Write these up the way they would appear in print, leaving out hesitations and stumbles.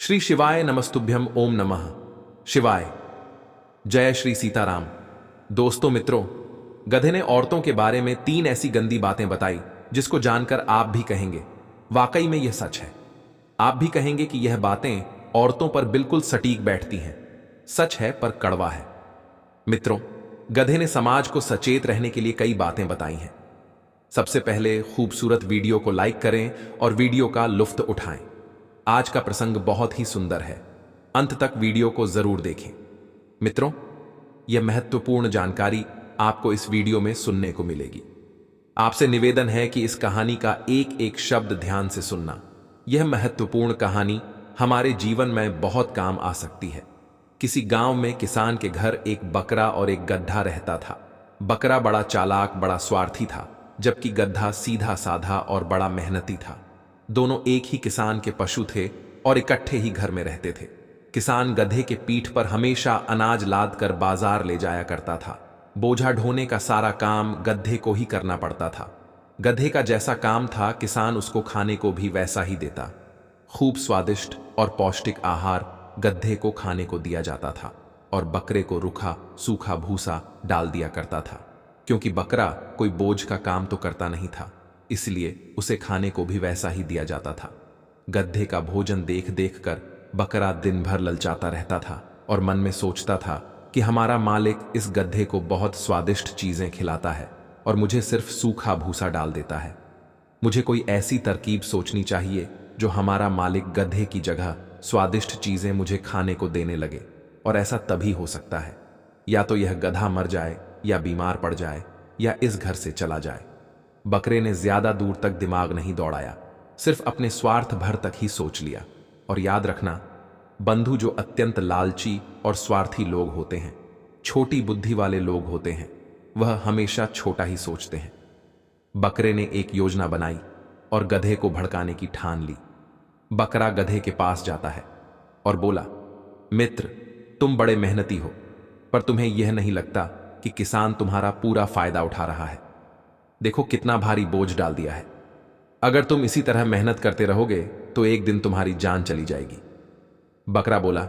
श्री शिवाय नमस्तुभ्यम ओम नमः शिवाय। जय श्री सीताराम। दोस्तों मित्रों, गधे ने औरतों के बारे में 3 ऐसी गंदी बातें बताई जिसको जानकर आप भी कहेंगे वाकई में यह सच है। आप भी कहेंगे कि यह बातें औरतों पर बिल्कुल सटीक बैठती हैं। सच है पर कड़वा है। मित्रों, गधे ने समाज को सचेत रहने के लिए कई बातें बताई हैं। सबसे पहले खूबसूरत वीडियो को लाइक करें और वीडियो का लुफ्त उठाएं। आज का प्रसंग बहुत ही सुंदर है, अंत तक वीडियो को जरूर देखें। मित्रों, यह महत्वपूर्ण जानकारी आपको इस वीडियो में सुनने को मिलेगी। आपसे निवेदन है कि इस कहानी का एक एक शब्द ध्यान से सुनना। यह महत्वपूर्ण कहानी हमारे जीवन में बहुत काम आ सकती है। किसी गांव में किसान के घर एक बकरा और एक गधा रहता था। बकरा बड़ा चालाक, बड़ा स्वार्थी था, जबकि गधा सीधा साधा और बड़ा मेहनती था। दोनों एक ही किसान के पशु थे और इकट्ठे ही घर में रहते थे। किसान गधे के पीठ पर हमेशा अनाज लाद कर बाजार ले जाया करता था। बोझा ढोने का सारा काम गधे को ही करना पड़ता था। गधे का जैसा काम था, किसान उसको खाने को भी वैसा ही देता। खूब स्वादिष्ट और पौष्टिक आहार गधे को खाने को दिया जाता था और बकरे को रूखा सूखा भूसा डाल दिया करता था। क्योंकि बकरा कोई बोझ का काम तो करता नहीं था, इसलिए उसे खाने को भी वैसा ही दिया जाता था। गधे का भोजन देख देख कर बकरा दिन भर ललचाता रहता था और मन में सोचता था कि हमारा मालिक इस गधे को बहुत स्वादिष्ट चीजें खिलाता है और मुझे सिर्फ सूखा भूसा डाल देता है। मुझे कोई ऐसी तरकीब सोचनी चाहिए जो हमारा मालिक गधे की जगह स्वादिष्ट चीजें मुझे खाने को देने लगे। और ऐसा तभी हो सकता है या तो यह गधा मर जाए या बीमार पड़ जाए या इस घर से चला जाए। बकरे ने ज्यादा दूर तक दिमाग नहीं दौड़ाया, सिर्फ अपने स्वार्थ भर तक ही सोच लिया। और याद रखना, बंधु जो अत्यंत लालची और स्वार्थी लोग होते हैं, छोटी बुद्धि वाले लोग होते हैं, वह हमेशा छोटा ही सोचते हैं। बकरे ने एक योजना बनाई और गधे को भड़काने की ठान ली। बकरा गधे के पास जाता है और बोला, मित्र, तुम बड़े मेहनती हो, पर तुम्हें यह नहीं लगता कि किसान तुम्हारा पूरा फायदा उठा रहा है। देखो कितना भारी बोझ डाल दिया है। अगर तुम इसी तरह मेहनत करते रहोगे तो एक दिन तुम्हारी जान चली जाएगी। बकरा बोला,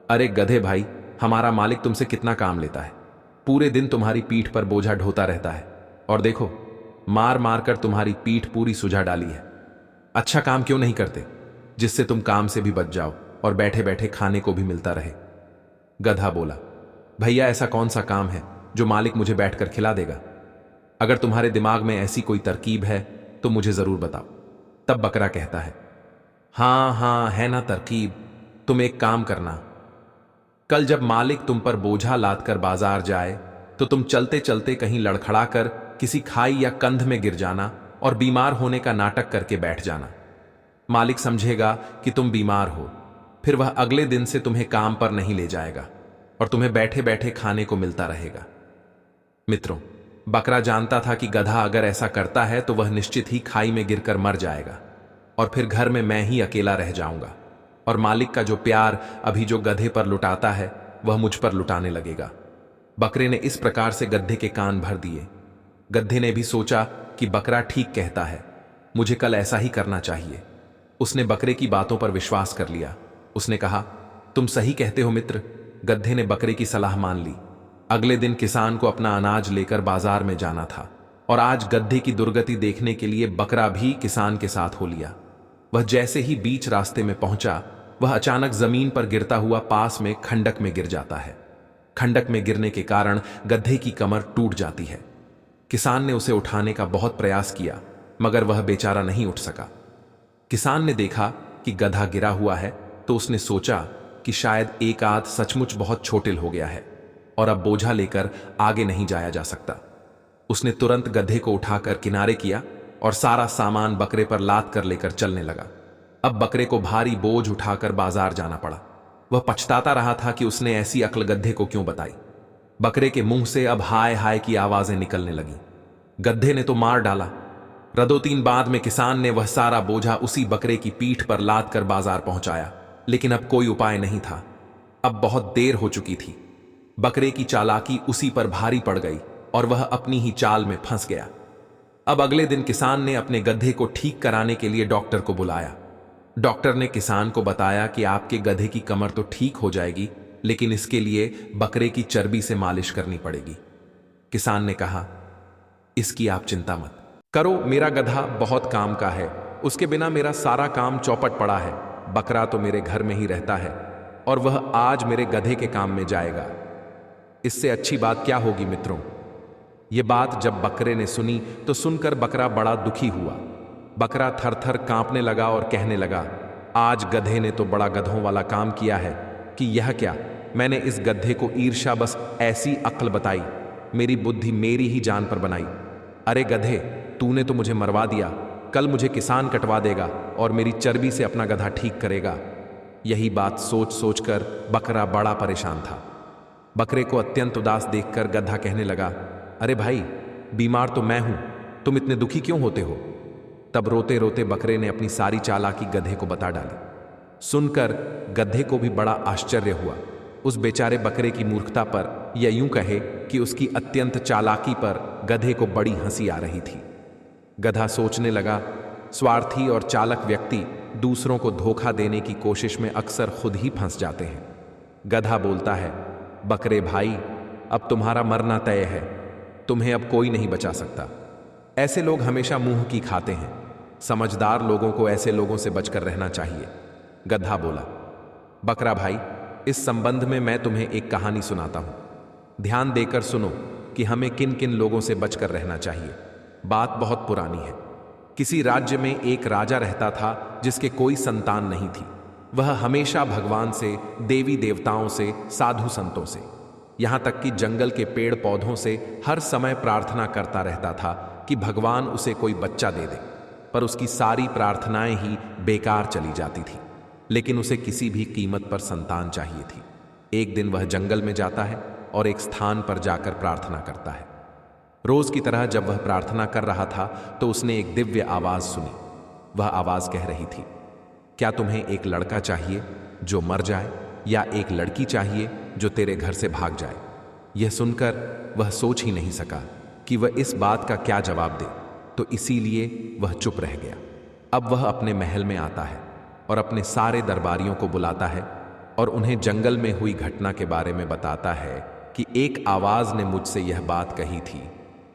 अरे गधे भाई, हमारा मालिक तुमसे कितना काम लेता है। पूरे दिन तुम्हारी पीठ पर बोझा ढोता रहता है और देखो, मार मार कर तुम्हारी पीठ पूरी सुझा डाली है। अच्छा काम क्यों नहीं करते जिससे तुम काम से भी बच जाओ और बैठे बैठे खाने को भी मिलता रहे। गधा बोला, भैया ऐसा कौन सा काम है जो मालिक मुझे बैठकर खिला देगा। अगर तुम्हारे दिमाग में ऐसी कोई तरकीब है तो मुझे जरूर बताओ। तब बकरा कहता है, हाँ है ना तरकीब। तुम एक काम करना, कल जब मालिक तुम पर बोझा लाद कर बाजार जाए तो तुम चलते चलते कहीं लड़खड़ा कर किसी खाई या कंध में गिर जाना और बीमार होने का नाटक करके बैठ जाना। मालिक समझेगा कि तुम बीमार हो, फिर वह अगले दिन से तुम्हें काम पर नहीं ले जाएगा और तुम्हें बैठे बैठे खाने को मिलता रहेगा। मित्रों, बकरा जानता था कि गधा अगर ऐसा करता है तो वह निश्चित ही खाई में गिरकर मर जाएगा और फिर घर में मैं ही अकेला रह जाऊंगा और मालिक का जो प्यार अभी जो गधे पर लुटाता है वह मुझ पर लुटाने लगेगा। बकरे ने इस प्रकार से गधे के कान भर दिए। गधे ने भी सोचा कि बकरा ठीक कहता है, मुझे कल ऐसा ही करना चाहिए। उसने बकरे की बातों पर विश्वास कर लिया। उसने कहा, तुम सही कहते हो मित्र। गधे ने बकरे की सलाह मान ली। अगले दिन किसान को अपना अनाज लेकर बाजार में जाना था और आज गधे की दुर्गति देखने के लिए बकरा भी किसान के साथ हो लिया। वह जैसे ही बीच रास्ते में पहुंचा, वह अचानक जमीन पर गिरता हुआ पास में खंडक में गिर जाता है। खंडक में गिरने के कारण गधे की कमर टूट जाती है। किसान ने उसे उठाने का बहुत प्रयास किया, मगर वह बेचारा नहीं उठ सका। किसान ने देखा कि गधा गिरा हुआ है तो उसने सोचा कि शायद एक आध सचमुच बहुत छोटिल हो गया है और अब बोझा लेकर आगे नहीं जाया जा सकता। उसने तुरंत गधे को उठाकर किनारे किया और सारा सामान बकरे पर लाद कर लेकर चलने लगा। अब बकरे को भारी बोझ उठाकर बाजार जाना पड़ा। वह पछताता रहा था कि उसने ऐसी अक्ल गधे को क्यों बताई। बकरे के मुंह से अब हाय हाय की आवाजें निकलने लगी। गधे ने तो मार डाला। रदोतीन बाद में किसान ने वह सारा बोझा उसी बकरे की पीठ पर लाद कर बाजार पहुंचाया, लेकिन अब कोई उपाय नहीं था। अब बहुत देर हो चुकी थी। बकरे की चालाकी उसी पर भारी पड़ गई और वह अपनी ही चाल में फंस गया। अब अगले दिन किसान ने अपने गधे को ठीक कराने के लिए डॉक्टर को बुलाया। डॉक्टर ने किसान को बताया कि आपके गधे की कमर तो ठीक हो जाएगी, लेकिन इसके लिए बकरे की चर्बी से मालिश करनी पड़ेगी। किसान ने कहा, इसकी आप चिंता मत करो, मेरा गधा बहुत काम का है, उसके बिना मेरा सारा काम चौपट पड़ा है। बकरा तो मेरे घर में ही रहता है और वह आज मेरे गधे के काम में जाएगा। इससे अच्छी बात क्या होगी मित्रों। यह बात जब बकरे ने सुनी तो सुनकर बकरा बड़ा दुखी हुआ। बकरा थर थर कांपने लगा और कहने लगा, आज गधे ने तो बड़ा गधों वाला काम किया है कि यह क्या, मैंने इस गधे को ईर्ष्या बस ऐसी अक्ल बताई, मेरी बुद्धि मेरी ही जान पर बनाई। अरे गधे, तूने तो मुझे मरवा दिया, कल मुझे किसान कटवा देगा और मेरी चर्बी से अपना गधा ठीक करेगा। यही बात सोच सोचकर बकरा बड़ा परेशान था। बकरे को अत्यंत उदास देखकर गधा कहने लगा, अरे भाई, बीमार तो मैं हूं, तुम इतने दुखी क्यों होते हो। तब रोते रोते बकरे ने अपनी सारी चालाकी गधे को बता डाली। सुनकर गधे को भी बड़ा आश्चर्य हुआ। उस बेचारे बकरे की मूर्खता पर, या यूं कहे कि उसकी अत्यंत चालाकी पर गधे को बड़ी हंसी आ रही थी। गधा सोचने लगा, स्वार्थी और चालक व्यक्ति दूसरों को धोखा देने की कोशिश में अक्सर खुद ही फंस जाते हैं। गधा बोलता है, बकरे भाई, अब तुम्हारा मरना तय है, तुम्हें अब कोई नहीं बचा सकता। ऐसे लोग हमेशा मुंह की खाते हैं, समझदार लोगों को ऐसे लोगों से बचकर रहना चाहिए। गधा बोला, बकरा भाई, इस संबंध में मैं तुम्हें एक कहानी सुनाता हूं, ध्यान देकर सुनो कि हमें किन किन लोगों से बचकर रहना चाहिए। बात बहुत पुरानी है। किसी राज्य में एक राजा रहता था जिसके कोई संतान नहीं थी। वह हमेशा भगवान से, देवी देवताओं से, साधु संतों से, यहां तक कि जंगल के पेड़ पौधों से हर समय प्रार्थना करता रहता था कि भगवान उसे कोई बच्चा दे दे। पर उसकी सारी प्रार्थनाएं ही बेकार चली जाती थी, लेकिन उसे किसी भी कीमत पर संतान चाहिए थी। एक दिन वह जंगल में जाता है और एक स्थान पर जाकर प्रार्थना करता है। रोज की तरह जब वह प्रार्थना कर रहा था तो उसने एक दिव्य आवाज सुनी। वह आवाज कह रही थी, क्या तुम्हें एक लड़का चाहिए जो मर जाए, या एक लड़की चाहिए जो तेरे घर से भाग जाए। यह सुनकर वह सोच ही नहीं सका कि वह इस बात का क्या जवाब दे, तो इसीलिए वह चुप रह गया। अब वह अपने महल में आता है और अपने सारे दरबारियों को बुलाता है और उन्हें जंगल में हुई घटना के बारे में बताता है कि एक आवाज ने मुझसे यह बात कही थी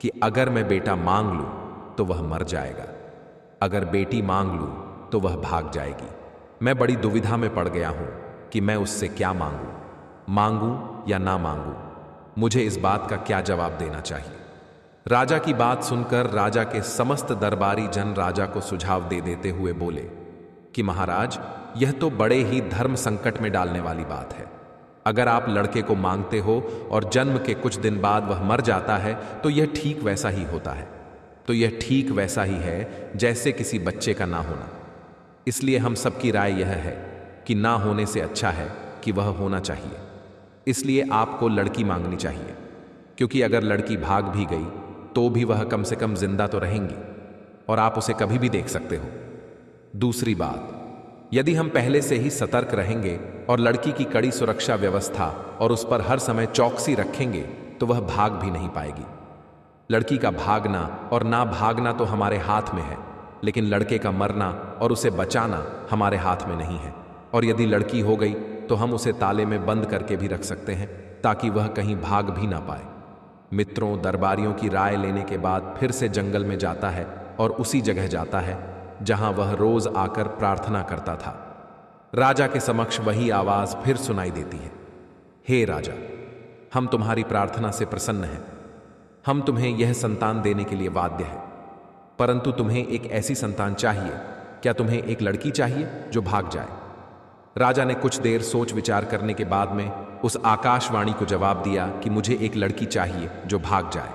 कि अगर मैं बेटा मांग लूं तो वह मर जाएगा, अगर बेटी मांग लूं तो वह भाग जाएगी। मैं बड़ी दुविधा में पड़ गया हूं कि मैं उससे क्या मांगूं या ना मांगूं। मुझे इस बात का क्या जवाब देना चाहिए। राजा की बात सुनकर राजा के समस्त दरबारी जन राजा को सुझाव दे देते हुए बोले कि महाराज, यह तो बड़े ही धर्म संकट में डालने वाली बात है। अगर आप लड़के को मांगते हो और जन्म के कुछ दिन बाद वह मर जाता है तो यह ठीक वैसा ही होता है, तो यह ठीक वैसा ही है जैसे किसी बच्चे का ना होना। इसलिए हम सबकी राय यह है कि ना होने से अच्छा है कि वह होना चाहिए। इसलिए आपको लड़की मांगनी चाहिए, क्योंकि अगर लड़की भाग भी गई तो भी वह कम से कम जिंदा तो रहेंगी और आप उसे कभी भी देख सकते हो। दूसरी बात, यदि हम पहले से ही सतर्क रहेंगे और लड़की की कड़ी सुरक्षा व्यवस्था और उस पर हर समय चौकसी रखेंगे तो वह भाग भी नहीं पाएगी। लड़की का भागना और ना भागना तो हमारे हाथ में है, लेकिन लड़के का मरना और उसे बचाना हमारे हाथ में नहीं है। और यदि लड़की हो गई तो हम उसे ताले में बंद करके भी रख सकते हैं ताकि वह कहीं भाग भी ना पाए। मित्रों, दरबारियों की राय लेने के बाद फिर से जंगल में जाता है और उसी जगह जाता है जहां वह रोज आकर प्रार्थना करता था। राजा के समक्ष वही आवाज फिर सुनाई देती है, हे राजा, हम तुम्हारी प्रार्थना से प्रसन्न हैं। हम तुम्हें यह संतान देने के लिए बाध्य हैं, परंतु तुम्हें एक ऐसी संतान चाहिए। क्या तुम्हें एक लड़की चाहिए जो भाग जाए? राजा ने कुछ देर सोच विचार करने के बाद में उस आकाशवाणी को जवाब दिया कि मुझे एक लड़की चाहिए जो भाग जाए।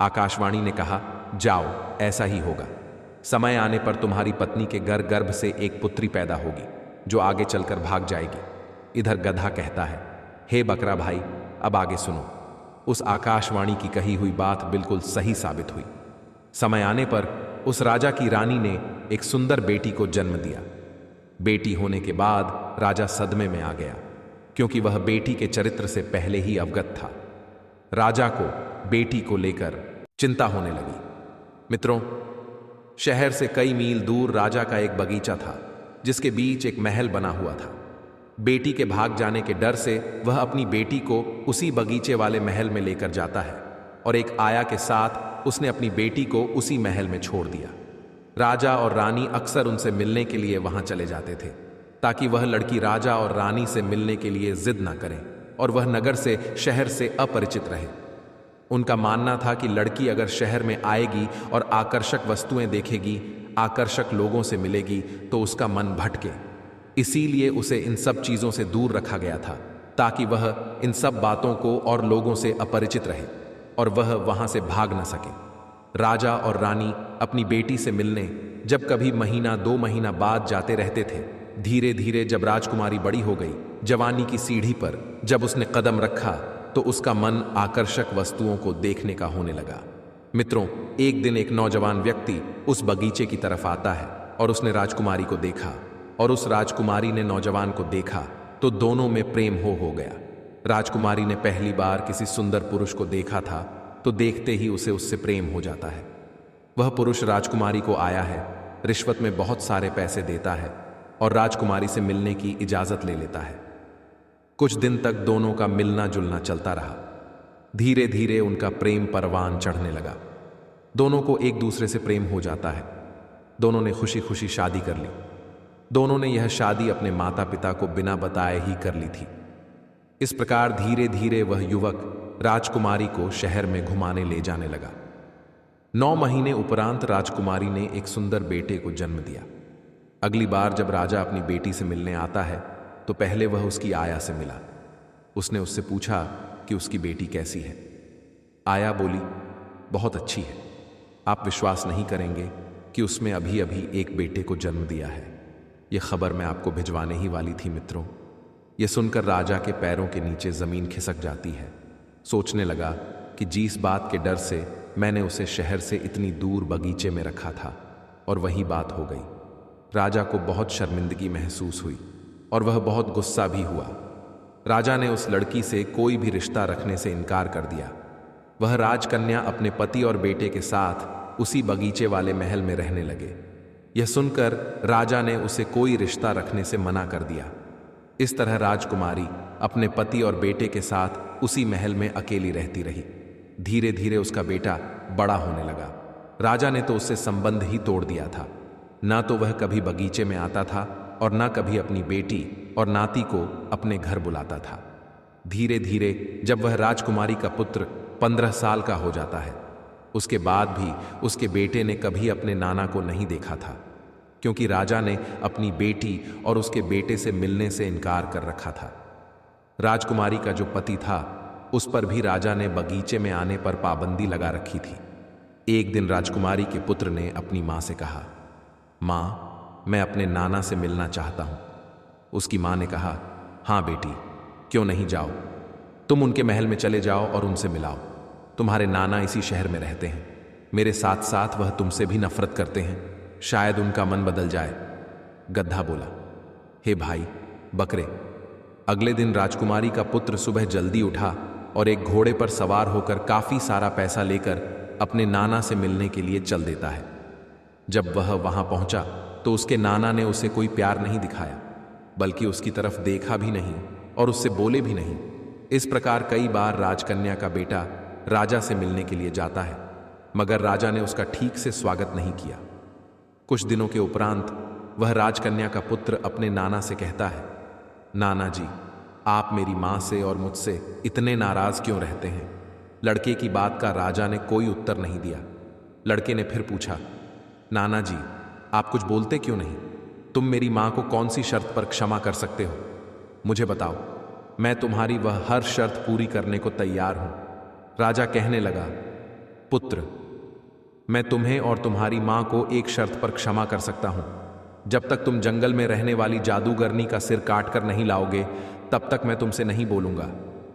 आकाशवाणी ने कहा, जाओ, ऐसा ही होगा। समय आने पर तुम्हारी पत्नी के गर्भ से एक पुत्री पैदा होगी जो आगे चलकर भाग जाएगी। इधर गधा कहता है, हे बकरा भाई, अब आगे सुनो। उस आकाशवाणी की कही हुई बात बिल्कुल सही साबित हुई। समय आने पर उस राजा की रानी ने एक सुंदर बेटी को जन्म दिया। बेटी होने के बाद राजा सदमे में आ गया, क्योंकि वह बेटी के चरित्र से पहले ही अवगत था। राजा को बेटी को लेकर चिंता होने लगी। मित्रों, शहर से कई मील दूर राजा का एक बगीचा था। जिसके बीच एक महल बना हुआ था। बेटी के भाग जाने के डर से वह अपनी बेटी को उसी बगीचे वाले महल में लेकर जाता है और एक आया के साथ उसने अपनी बेटी को उसी महल में छोड़ दिया। राजा और रानी अक्सर उनसे मिलने के लिए वहां चले जाते थे ताकि वह लड़की राजा और रानी से मिलने के लिए जिद ना करे और वह नगर से शहर से अपरिचित रहे। उनका मानना था कि लड़की अगर शहर में आएगी और आकर्षक वस्तुएं देखेगी, आकर्षक लोगों से मिलेगी तो उसका मन भटके। इसीलिए उसे इन सब चीजों से दूर रखा गया था ताकि वह इन सब बातों को और लोगों से अपरिचित रहे और वह वहां से भाग न सके। राजा और रानी अपनी बेटी से मिलने जब कभी महीना 2 महीना बाद जाते रहते थे। धीरे धीरे जब राजकुमारी बड़ी हो गई, जवानी की सीढ़ी पर जब उसने कदम रखा तो उसका मन आकर्षक वस्तुओं को देखने का होने लगा। मित्रों, एक दिन एक नौजवान व्यक्ति उस बगीचे की तरफ आता है और उसने राजकुमारी को देखा और उस राजकुमारी ने नौजवान को देखा तो दोनों में प्रेम हो गया। राजकुमारी ने पहली बार किसी सुंदर पुरुष को देखा था तो देखते ही उसे उससे प्रेम हो जाता है। वह पुरुष राजकुमारी को आया है, रिश्वत में बहुत सारे पैसे देता है और राजकुमारी से मिलने की इजाजत ले लेता है। कुछ दिन तक दोनों का मिलना जुलना चलता रहा। धीरे धीरे उनका प्रेम परवान चढ़ने लगा। दोनों को एक दूसरे से प्रेम हो जाता है। दोनों ने खुशी खुशी शादी कर ली। दोनों ने यह शादी अपने माता पिता को बिना बताए ही कर ली थी। इस प्रकार धीरे धीरे वह युवक राजकुमारी को शहर में घुमाने ले जाने लगा। 9 महीने उपरांत राजकुमारी ने एक सुंदर बेटे को जन्म दिया। अगली बार जब राजा अपनी बेटी से मिलने आता है तो पहले वह उसकी आया से मिला। उसने उससे पूछा कि उसकी बेटी कैसी है। आया बोली, बहुत अच्छी है। आप विश्वास नहीं करेंगे कि उसमें अभी अभी एक बेटे को जन्म दिया है। यह खबर मैं आपको भिजवाने ही वाली थी। मित्रों, यह सुनकर राजा के पैरों के नीचे जमीन खिसक जाती है। सोचने लगा कि जिस बात के डर से मैंने उसे शहर से इतनी दूर बगीचे में रखा था और वही बात हो गई। राजा को बहुत शर्मिंदगी महसूस हुई और वह बहुत गुस्सा भी हुआ। राजा ने उस लड़की से कोई भी रिश्ता रखने से इनकार कर दिया। वह राजकन्या अपने पति और बेटे के साथ उसी बगीचे वाले महल में रहने लगे। यह सुनकर राजा ने उसे कोई रिश्ता रखने से मना कर दिया। इस तरह राजकुमारी अपने पति और बेटे के साथ उसी महल में अकेली रहती रही। धीरे धीरे उसका बेटा बड़ा होने लगा। राजा ने तो उससे संबंध ही तोड़ दिया था। ना तो वह कभी बगीचे में आता था और ना कभी अपनी बेटी और नाती को अपने घर बुलाता था। धीरे धीरे जब वह राजकुमारी का पुत्र 15 साल का हो जाता है, उसके बाद भी उसके बेटे ने कभी अपने नाना को नहीं देखा था, क्योंकि राजा ने अपनी बेटी और उसके बेटे से मिलने से इनकार कर रखा था। राजकुमारी का जो पति था उस पर भी राजा ने बगीचे में आने पर पाबंदी लगा रखी थी। एक दिन राजकुमारी के पुत्र ने अपनी माँ से कहा, माँ, मैं अपने नाना से मिलना चाहता हूँ। उसकी माँ ने कहा, हाँ बेटी, क्यों नहीं, जाओ। तुम उनके महल में चले जाओ और उनसे मिलाओ। तुम्हारे नाना इसी शहर में रहते हैं। मेरे साथ साथ वह तुमसे भी नफरत करते हैं। शायद उनका मन बदल जाए। गधा बोला, हे भाई बकरे। अगले दिन राजकुमारी का पुत्र सुबह जल्दी उठा और एक घोड़े पर सवार होकर काफी सारा पैसा लेकर अपने नाना से मिलने के लिए चल देता है। जब वह वहां पहुंचा तो उसके नाना ने उसे कोई प्यार नहीं दिखाया, बल्कि उसकी तरफ देखा भी नहीं और उससे बोले भी नहीं। इस प्रकार कई बार राजकन्या का बेटा राजा से मिलने के लिए जाता है, मगर राजा ने उसका ठीक से स्वागत नहीं किया। कुछ दिनों के उपरांत वह राजकन्या का पुत्र अपने नाना से कहता है, नाना जी, आप मेरी माँ से और मुझसे इतने नाराज क्यों रहते हैं? लड़के की बात का राजा ने कोई उत्तर नहीं दिया। लड़के ने फिर पूछा, नाना जी, आप कुछ बोलते क्यों नहीं? तुम मेरी माँ को कौन सी शर्त पर क्षमा कर सकते हो? मुझे बताओ, मैं तुम्हारी वह हर शर्त पूरी करने को तैयार हूं। राजा कहने लगा, पुत्र, मैं तुम्हें और तुम्हारी माँ को एक शर्त पर क्षमा कर सकता हूं। जब तक तुम जंगल में रहने वाली जादूगरनी का सिर काट कर नहीं लाओगे, तब तक मैं तुमसे नहीं बोलूंगा।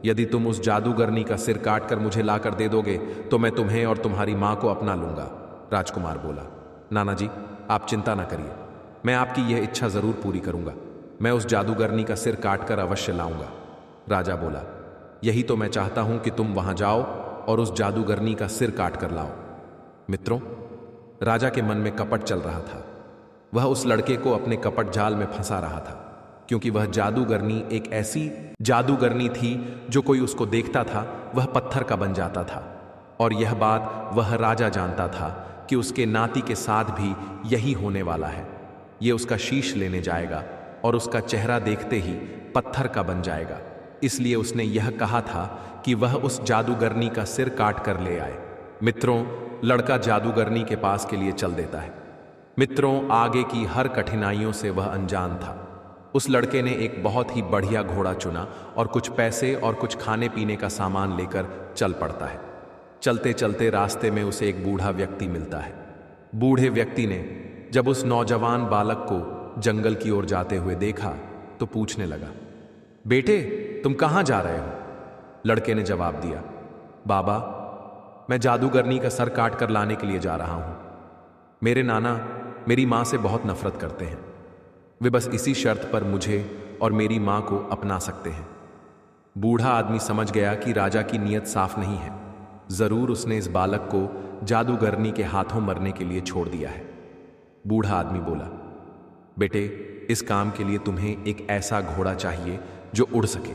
यदि तुम उस जादूगरनी का सिर काट कर मुझे लाकर दे दोगे तो मैं तुम्हें और तुम्हारी माँ को अपना लूंगा। राजकुमार बोला, नाना जी, आप चिंता ना करिए, मैं आपकी यह इच्छा जरूर पूरी करूंगा। मैं उस जादूगरनी का सिर काटकर अवश्य लाऊंगा। राजा बोला, यही तो मैं चाहता हूं कि तुम वहां जाओ और उस जादूगरनी का सिर काट कर लाओ। मित्रों, राजा के मन में कपट चल रहा था। वह उस लड़के को अपने कपट जाल में फंसा रहा था, क्योंकि वह जादूगरनी एक ऐसी जादूगरनी थी जो कोई उसको देखता था वह पत्थर का बन जाता था। और यह बात वह राजा जानता था कि उसके नाती के साथ भी यही होने वाला है। ये उसका शीश लेने जाएगा और उसका चेहरा देखते ही पत्थर का बन जाएगा। इसलिए उसने यह कहा था कि वह उस जादूगरनी का सिर काट कर ले आए। मित्रों, लड़का जादूगरनी के पास के लिए चल देता है। मित्रों, आगे की हर कठिनाइयों से वह अनजान था। उस लड़के ने एक बहुत ही बढ़िया घोड़ा चुना और कुछ पैसे और कुछ खाने पीने का सामान लेकर चल पड़ता है। चलते चलते रास्ते में उसे एक बूढ़ा व्यक्ति मिलता है। बूढ़े व्यक्ति ने जब उस नौजवान बालक को जंगल की ओर जाते हुए देखा तो पूछने लगा, बेटे, तुम कहाँ जा रहे हो? लड़के ने जवाब दिया, बाबा, मैं जादूगरनी का सर काट कर लाने के लिए जा रहा हूं। मेरे नाना मेरी मां से बहुत नफरत करते हैं। वे बस इसी शर्त पर मुझे और मेरी मां को अपना सकते हैं। बूढ़ा आदमी समझ गया कि राजा की नीयत साफ नहीं है। जरूर उसने इस बालक को जादूगरनी के हाथों मरने के लिए छोड़ दिया है। बूढ़ा आदमी बोला, बेटे, इस काम के लिए तुम्हें एक ऐसा घोड़ा चाहिए जो उड़ सके,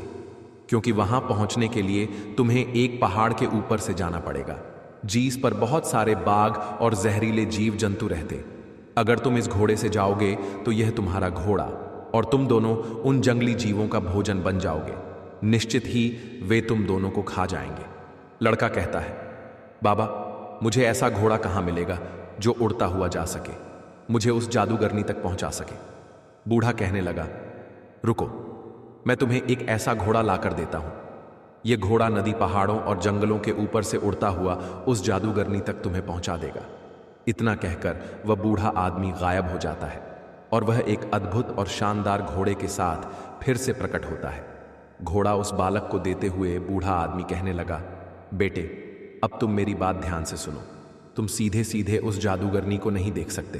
क्योंकि वहां पहुंचने के लिए तुम्हें एक पहाड़ के ऊपर से जाना पड़ेगा, जिस पर बहुत सारे बाघ और जहरीले जीव जंतु रहते। अगर तुम इस घोड़े से जाओगे तो यह तुम्हारा घोड़ा और तुम दोनों उन जंगली जीवों का भोजन बन जाओगे। निश्चित ही वे तुम दोनों को खा जाएंगे। लड़का कहता है, बाबा, मुझे ऐसा घोड़ा कहां मिलेगा जो उड़ता हुआ जा सके, मुझे उस जादूगरनी तक पहुंचा सके। बूढ़ा कहने लगा, रुको, मैं तुम्हें एक ऐसा घोड़ा लाकर देता हूं। यह घोड़ा नदी, पहाड़ों और जंगलों के ऊपर से उड़ता हुआ उस जादूगरनी तक तुम्हें पहुंचा देगा। इतना कहकर वह बूढ़ा आदमी गायब हो जाता है और वह एक अद्भुत और शानदार घोड़े के साथ फिर से प्रकट होता है। घोड़ा उस बालक को देते हुए बूढ़ा आदमी कहने लगा, बेटे, अब तुम मेरी बात ध्यान से सुनो। तुम सीधे सीधे उस जादूगरनी को नहीं देख सकते,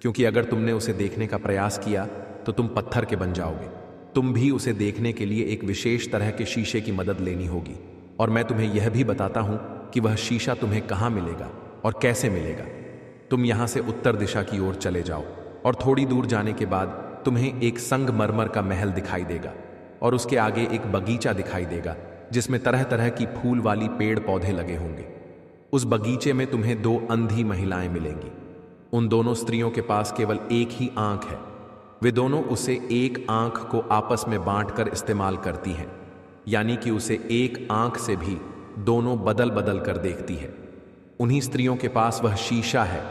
क्योंकि अगर तुमने उसे देखने का प्रयास किया तो तुम पत्थर के बन जाओगे। तुम भी उसे देखने के लिए एक विशेष तरह के शीशे की मदद लेनी होगी, और मैं तुम्हें यह भी बताता हूं कि वह शीशा तुम्हें कहां मिलेगा और कैसे मिलेगा। तुम यहां से उत्तर दिशा की ओर चले जाओ और थोड़ी दूर जाने के बाद तुम्हें एक संगमरमर का महल दिखाई देगा और उसके आगे एक बगीचा दिखाई देगा जिसमें तरह तरह की फूल वाली पेड़ पौधे लगे होंगे। उस बगीचे में तुम्हें दो अंधी महिलाएं मिलेंगी। उन दोनों स्त्रियों के पास केवल एक ही आंख है। वे दोनों उसे एक आंख को आपस में बांटकर इस्तेमाल करती हैं, यानी कि उसे एक आंख से भी दोनों बदल बदल कर देखती है। उन्हीं स्त्रियों के पास वह शीशा है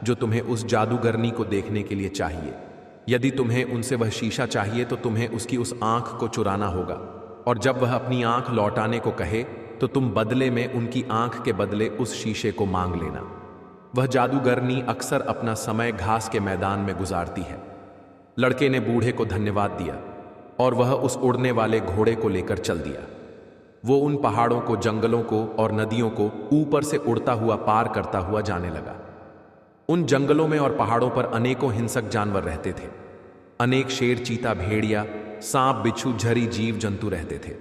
जो तुम्हें उस जादूगरनी को देखने के लिए चाहिए। यदि तुम्हें उनसे वह शीशा चाहिए तो तुम्हें उसकी उस आंख को चुराना होगा, और जब वह अपनी आंख लौटाने को कहे तो तुम बदले में उनकी आंख के बदले उस शीशे को मांग लेना। वह जादूगरनी अक्सर अपना समय घास के मैदान में गुजारती है। लड़के ने बूढ़े को धन्यवाद दिया और वह उस उड़ने वाले घोड़े को लेकर चल दिया। वो उन पहाड़ों को, जंगलों को और नदियों को ऊपर से उड़ता हुआ पार करता हुआ जाने लगा। उन जंगलों में और पहाड़ों पर अनेकों हिंसक जानवर रहते थे। अनेक शेर, चीता, भेड़िया, सांप, बिच्छू, झरी जीव जंतु रहते थे,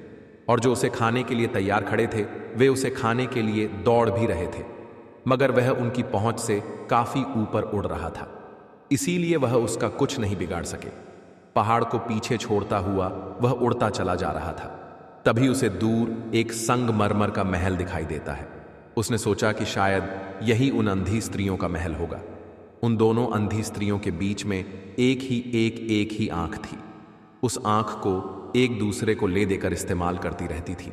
और जो उसे खाने के लिए तैयार खड़े थे वे उसे खाने के लिए दौड़ भी रहे थे, मगर वह उनकी पहुंच से काफी ऊपर उड़ रहा था, इसीलिए वह उसका कुछ नहीं बिगाड़ सके। पहाड़ को पीछे छोड़ता हुआ वह उड़ता चला जा रहा था। तभी उसे दूर एक संगमरमर का महल दिखाई देता है। उसने सोचा कि शायद यही उन अंधी स्त्रियों का महल होगा। उन दोनों अंधी स्त्रियों के बीच में एक ही आंख थी। उस आंख को एक दूसरे को ले देकर इस्तेमाल करती रहती थी।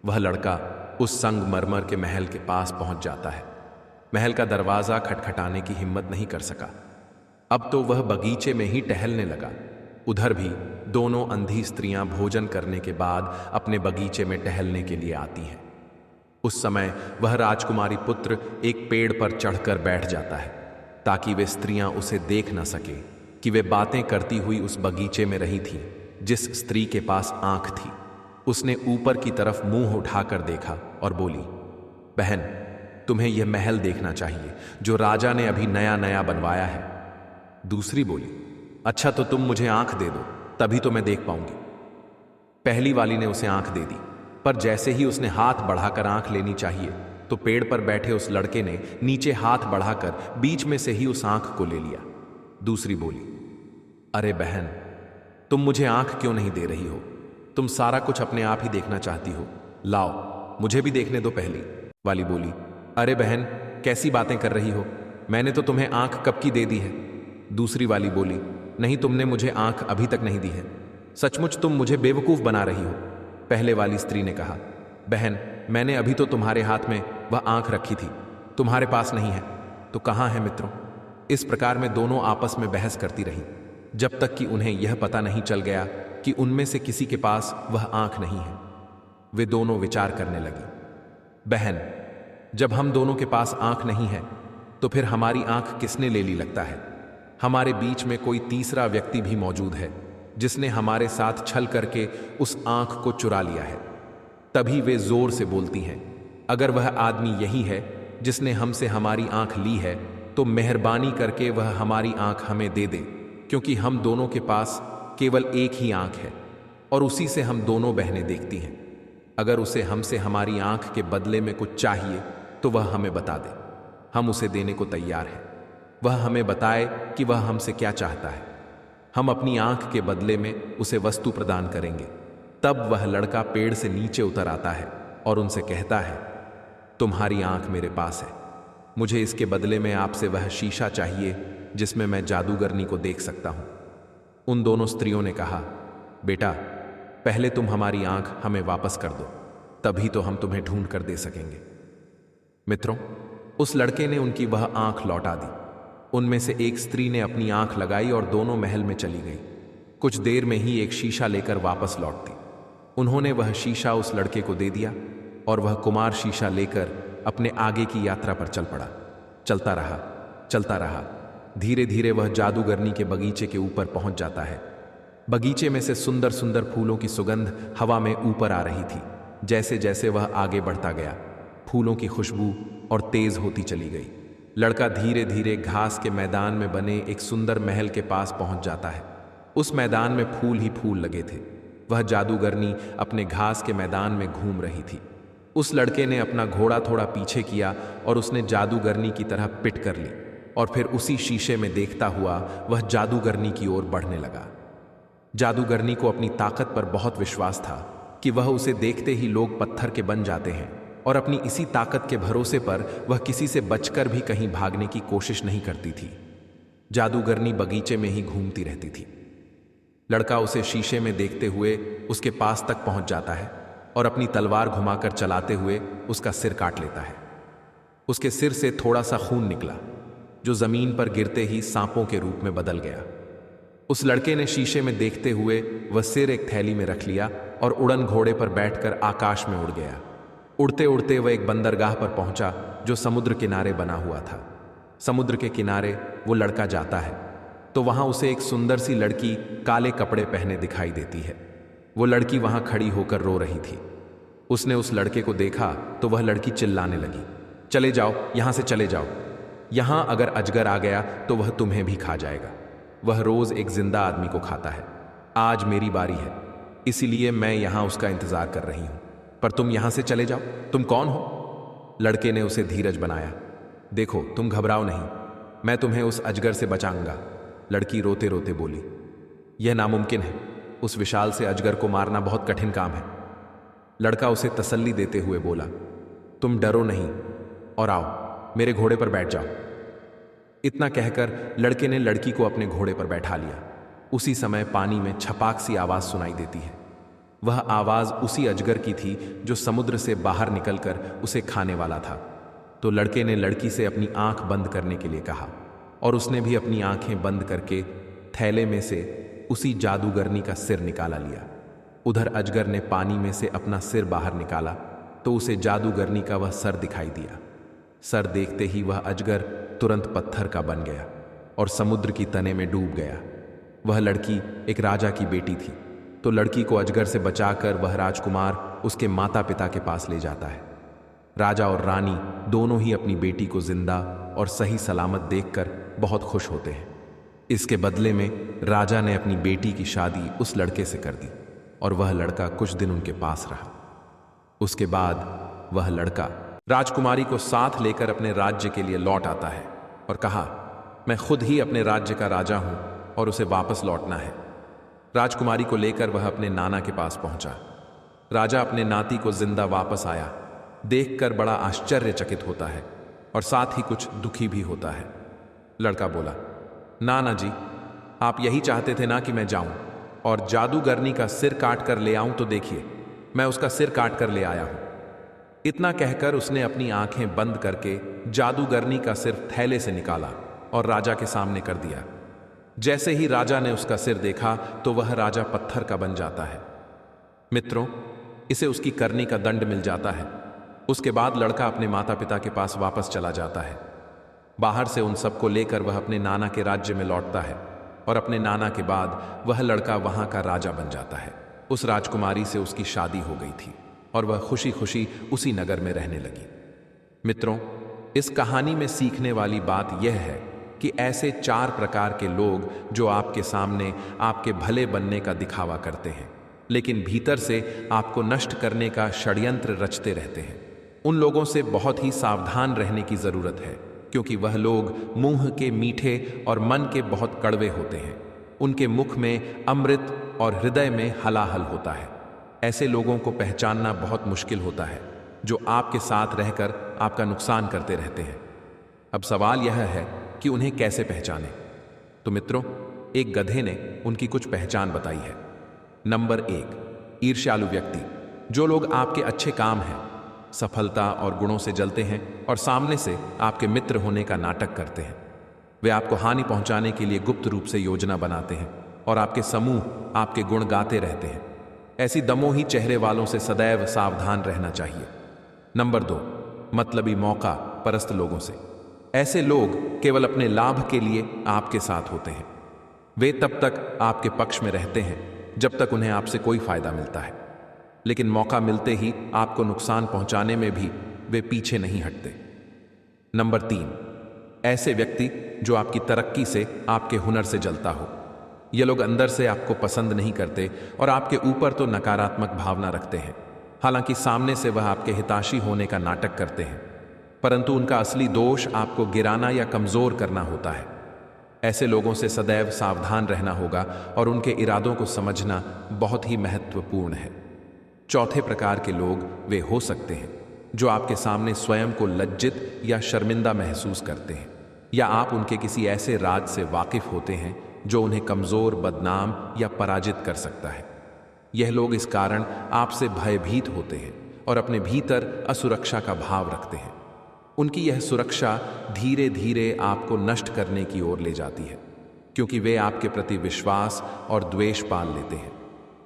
वह लड़का उस संगमरमर के महल के पास पहुंच जाता है। महल का दरवाजा खटखटाने की हिम्मत नहीं कर सका। अब तो वह बगीचे में ही टहलने लगा। उधर भी दोनों अंधी स्त्रियां भोजन करने के बाद अपने बगीचे में टहलने के लिए आती हैं। उस समय वह राजकुमारी पुत्र एक पेड़ पर चढ़कर बैठ जाता है ताकि वे स्त्रियां उसे देख न सके कि वे बातें करती हुई उस बगीचे में रही थी जिस स्त्री के पास आंख थी। उसने ऊपर की तरफ मुंह उठाकर देखा और बोली, बहन, तुम्हें यह महल देखना चाहिए जो राजा ने अभी नया नया बनवाया है। दूसरी बोली, अच्छा तो तुम मुझे आंख दे दो, तभी तो मैं देख पाऊंगी। पहली वाली ने उसे आंख दे दी, पर जैसे ही उसने हाथ बढ़ाकर आंख लेनी चाहिए तो पेड़ पर बैठे उस लड़के ने नीचे हाथ बढ़ाकर बीच में से ही उस आंख को ले लिया। दूसरी बोली, अरे बहन, तुम मुझे आंख क्यों नहीं दे रही हो? तुम सारा कुछ अपने आप ही देखना चाहती हो। लाओ, मुझे भी देखने दो पहली। वाली बोली, अरे बहन, कैसी बातें कर रही हो? मैंने तो तुम्हें आंख कब की दे दी है। दूसरी वाली बोली, नहीं, तुमने मुझे आंख अभी तक नहीं दी है। सचमुच तुम मुझे बेवकूफ बना रही हो। पहले वाली स्त्री ने कहा, बहन, मैंने अभी तो तुम्हारे हाथ में वह आंख रखी थी, तुम्हारे पास नहीं है तो कहाँ है मित्रों? इस प्रकार में दोनों आपस में बहस करती रही, जब तक कि उन्हें यह पता नहीं चल गया कि उनमें से किसी के पास वह आंख नहीं है। वे दोनों विचार करने लगी, बहन, जब हम दोनों के पास आंख नहीं है तो फिर हमारी आंख किसने ले ली लगता है? हमारे बीच में कोई तीसरा व्यक्ति भी मौजूद है जिसने हमारे साथ छल करके उस आंख को चुरा लिया है। तभी वे जोर से बोलती हैं, अगर वह आदमी यही है जिसने हमसे हमारी आंख ली है तो मेहरबानी करके वह हमारी आंख हमें दे दे, क्योंकि हम दोनों के पास केवल एक ही आंख है और उसी से हम दोनों बहनें देखती हैं। अगर उसे हमसे हमारी आंख के बदले में कुछ चाहिए तो वह हमें बता दे, हम उसे देने को तैयार हैं। वह हमें बताए कि वह हमसे क्या चाहता है, हम अपनी आंख के बदले में उसे वस्तु प्रदान करेंगे। तब वह लड़का पेड़ से नीचे उतर आता है और उनसे कहता है, तुम्हारी आंख मेरे पास है, मुझे इसके बदले में आपसे वह शीशा चाहिए जिसमें मैं जादूगरनी को देख सकता हूं। उन दोनों स्त्रियों ने कहा, बेटा, पहले तुम हमारी आंख हमें वापस कर दो, तभी तो हम तुम्हें ढूंढ कर दे सकेंगे। मित्रों, उस लड़के ने उनकी वह आंख लौटा दी। उनमें से एक स्त्री ने अपनी आंख लगाई और दोनों महल में चली गई। कुछ देर में ही एक शीशा लेकर वापस लौटती। उन्होंने वह शीशा उस लड़के को दे दिया और वह कुमार शीशा लेकर अपने आगे की यात्रा पर चल पड़ा। चलता रहा, चलता रहा। धीरे धीरे वह जादूगरनी के बगीचे के ऊपर पहुंच जाता है। बगीचे में से सुंदर सुंदर फूलों की सुगंध हवा में ऊपर आ रही थी। जैसे जैसे वह आगे बढ़ता गया, फूलों की खुशबू और तेज होती चली गई। लड़का धीरे धीरे घास के मैदान में बने एक सुंदर महल के पास पहुंच जाता है। उस मैदान में फूल ही फूल लगे थे। वह जादूगरनी अपने घास के मैदान में घूम रही थी। उस लड़के ने अपना घोड़ा थोड़ा पीछे किया और उसने जादूगरनी की तरह पिट कर ली और फिर उसी शीशे में देखता हुआ वह जादूगरनी की ओर बढ़ने लगा। जादूगरनी को अपनी ताकत पर बहुत विश्वास था कि वह उसे देखते ही लोग पत्थर के बन जाते हैं, और अपनी इसी ताकत के भरोसे पर वह किसी से बचकर भी कहीं भागने की कोशिश नहीं करती थी। जादूगरनी बगीचे में ही घूमती रहती थी। लड़का उसे शीशे में देखते हुए उसके पास तक पहुंच जाता है और अपनी तलवार घुमाकर चलाते हुए उसका सिर काट लेता है। उसके सिर से थोड़ा सा खून निकला, जो जमीन पर गिरते ही सांपों के रूप में बदल गया। उस लड़के ने शीशे में देखते हुए वह सिर एक थैली में रख लिया और उड़न घोड़े पर बैठकर आकाश में उड़ गया। उड़ते उड़ते वह एक बंदरगाह पर पहुंचा जो समुद्र किनारे बना हुआ था। समुद्र के किनारे वो लड़का जाता है तो वहां उसे एक सुंदर सी लड़की काले कपड़े पहने दिखाई देती है। वो लड़की वहां खड़ी होकर रो रही थी। उसने उस लड़के को देखा तो वह लड़की चिल्लाने लगी, चले जाओ, यहां से चले जाओ। यहां अगर अजगर आ गया तो वह तुम्हें भी खा जाएगा। वह रोज एक जिंदा आदमी को खाता है। आज मेरी बारी है, इसीलिए मैं यहां उसका इंतजार कर रही हूं, पर तुम यहां से चले जाओ। तुम कौन हो? लड़के ने उसे धीरज बनाया। देखो, तुम घबराओ नहीं, मैं तुम्हें उस अजगर से बचाऊंगा। लड़की रोते रोते बोली, यह नामुमकिन है, उस विशाल से अजगर को मारना बहुत कठिन काम है। लड़का उसे तसल्ली देते हुए बोला, तुम डरो नहीं और आओ, मेरे घोड़े पर बैठ जाओ। इतना कहकर लड़के ने लड़की को अपने घोड़े पर बैठा लिया। उसी समय पानी में छपाक सी आवाज सुनाई देती है। वह आवाज उसी अजगर की थी जो समुद्र से बाहर निकलकर उसे खाने वाला था। तो लड़के ने लड़की से अपनी आंख बंद करने के लिए कहा और उसने भी अपनी आंखें बंद करके थैले में से उसी जादूगरनी का सिर निकाला लिया। उधर अजगर ने पानी में से अपना सिर बाहर निकाला तो उसे जादूगरनी का वह सर दिखाई दिया। सर देखते ही वह अजगर तुरंत पत्थर का बन गया और समुद्र की तने में डूब गया। वह लड़की एक राजा की बेटी थी, तो लड़की को अजगर से बचाकर वह राजकुमार उसके माता पिता के पास ले जाता है। राजा और रानी दोनों ही अपनी बेटी को जिंदा और सही सलामत देखकर बहुत खुश होते हैं। इसके बदले में राजा ने अपनी बेटी की शादी उस लड़के से कर दी और वह लड़का कुछ दिन उनके पास रहा। उसके बाद वह लड़का राजकुमारी को साथ लेकर अपने राज्य के लिए लौट आता है और कहा, मैं खुद ही अपने राज्य का राजा हूं और उसे वापस लौटना है। राजकुमारी को लेकर वह अपने नाना के पास पहुंचा। राजा अपने नाती को जिंदा वापस आया देखकर बड़ा आश्चर्यचकित होता है और साथ ही कुछ दुखी भी होता है। लड़का बोला, नाना जी, आप यही चाहते थे ना कि मैं जाऊं और जादूगरनी का सिर काट कर ले आऊं, तो देखिए मैं उसका सिर काट कर ले आया हूं। इतना कहकर उसने अपनी आंखें बंद करके जादूगरनी का सिर थैले से निकाला और राजा के सामने कर दिया। जैसे ही राजा ने उसका सिर देखा तो वह राजा पत्थर का बन जाता है। मित्रों, इसे उसकी करनी का दंड मिल जाता है। उसके बाद लड़का अपने माता पिता के पास वापस चला जाता है। बाहर से उन सबको लेकर वह अपने नाना के राज्य में लौटता है और अपने नाना के बाद वह लड़का वहां का राजा बन जाता है। उस राजकुमारी से उसकी शादी हो गई थी और वह खुशी खुशी उसी नगर में रहने लगी। मित्रों, इस कहानी में सीखने वाली बात यह है कि ऐसे 4 प्रकार के लोग जो आपके सामने आपके भले बनने का दिखावा करते हैं, लेकिन भीतर से आपको नष्ट करने का षड्यंत्र रचते रहते हैं, उन लोगों से बहुत ही सावधान रहने की जरूरत है, क्योंकि वह लोग मुंह के मीठे और मन के बहुत कड़वे होते हैं। उनके मुख में अमृत और हृदय में हलाहल होता है। ऐसे लोगों को पहचानना बहुत मुश्किल होता है, जो आपके साथ रहकर आपका नुकसान करते रहते हैं। अब सवाल यह है कि उन्हें कैसे पहचानें। तो मित्रों, एक गधे ने उनकी कुछ पहचान बताई है। नंबर 1, ईर्ष्यालु व्यक्ति। जो लोग आपके अच्छे काम हैं, सफलता और गुणों से जलते हैं और सामने से आपके मित्र होने का नाटक करते हैं। वे आपको हानि पहुंचाने के लिए गुप्त रूप से योजना बनाते हैं और आपके समूह आपके गुण गाते रहते हैं। ऐसी दमोही चेहरे वालों से सदैव सावधान रहना चाहिए। नंबर 2, मतलबी मौका परस्त लोगों से। ऐसे लोग केवल अपने लाभ के लिए आपके साथ होते हैं। वे तब तक आपके पक्ष में रहते हैं जब तक उन्हें आपसे कोई फायदा मिलता है, लेकिन मौका मिलते ही आपको नुकसान पहुंचाने में भी वे पीछे नहीं हटते। नंबर 3, ऐसे व्यक्ति जो आपकी तरक्की से, आपके हुनर से जलता हो। ये लोग अंदर से आपको पसंद नहीं करते और आपके ऊपर तो नकारात्मक भावना रखते हैं। हालांकि सामने से वह आपके हितैषी होने का नाटक करते हैं, परंतु उनका असली दोष आपको गिराना या कमजोर करना होता है। ऐसे लोगों से सदैव सावधान रहना होगा और उनके इरादों को समझना बहुत ही महत्वपूर्ण है। चौथे प्रकार के लोग वे हो सकते हैं जो आपके सामने स्वयं को लज्जित या शर्मिंदा महसूस करते हैं, या आप उनके किसी ऐसे राज से वाकिफ होते हैं जो उन्हें कमजोर, बदनाम या पराजित कर सकता है। यह लोग इस कारण आपसे भयभीत होते हैं और अपने भीतर असुरक्षा का भाव रखते हैं। उनकी यह सुरक्षा धीरे धीरे आपको नष्ट करने की ओर ले जाती है, क्योंकि वे आपके प्रति विश्वास और द्वेष पाल लेते हैं।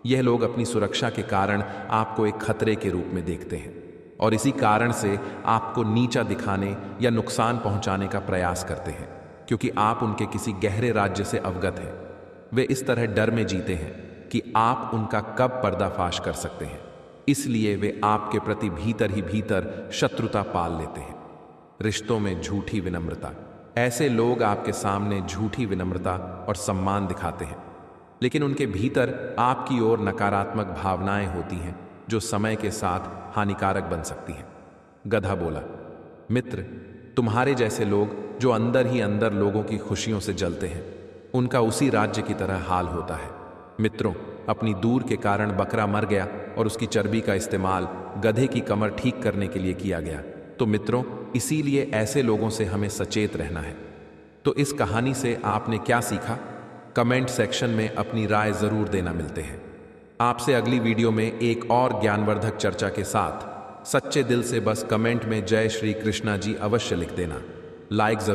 यह लोग अपनी सुरक्षा के कारण आपको एक खतरे के रूप में देखते हैं और इसी कारण से आपको नीचा दिखाने या नुकसान पहुंचाने का प्रयास करते हैं, क्योंकि आप उनके किसी गहरे राज्य से अवगत हैं। वे इस तरह डर में जीते हैं कि आप उनका कब पर्दाफाश कर सकते हैं, इसलिए वे आपके प्रति भीतर ही भीतर शत्रुता पाल लेते हैं। रिश्तों में झूठी विनम्रता। ऐसे लोग आपके सामने झूठी विनम्रता और सम्मान दिखाते हैं, लेकिन उनके भीतर आपकी ओर नकारात्मक भावनाएं होती हैं जो समय के साथ हानिकारक बन सकती हैं। गधा बोला, मित्र, तुम्हारे जैसे लोग जो अंदर ही अंदर लोगों की खुशियों से जलते हैं, उनका उसी राज्य की तरह हाल होता है। मित्रों, अपनी दूर के कारण बकरा मर गया और उसकी चर्बी का इस्तेमाल गधे की कमर ठीक करने के लिए किया गया। तो मित्रों, इसीलिए ऐसे लोगों से हमें सचेत रहना है। तो इस कहानी से आपने क्या सीखा? कमेंट सेक्शन में अपनी राय जरूर देना। मिलते हैं आपसे अगली वीडियो में एक और ज्ञानवर्धक चर्चा के साथ। सच्चे दिल से बस कमेंट में जय श्री कृष्णा जी अवश्य लिख देना। लाइक जरूर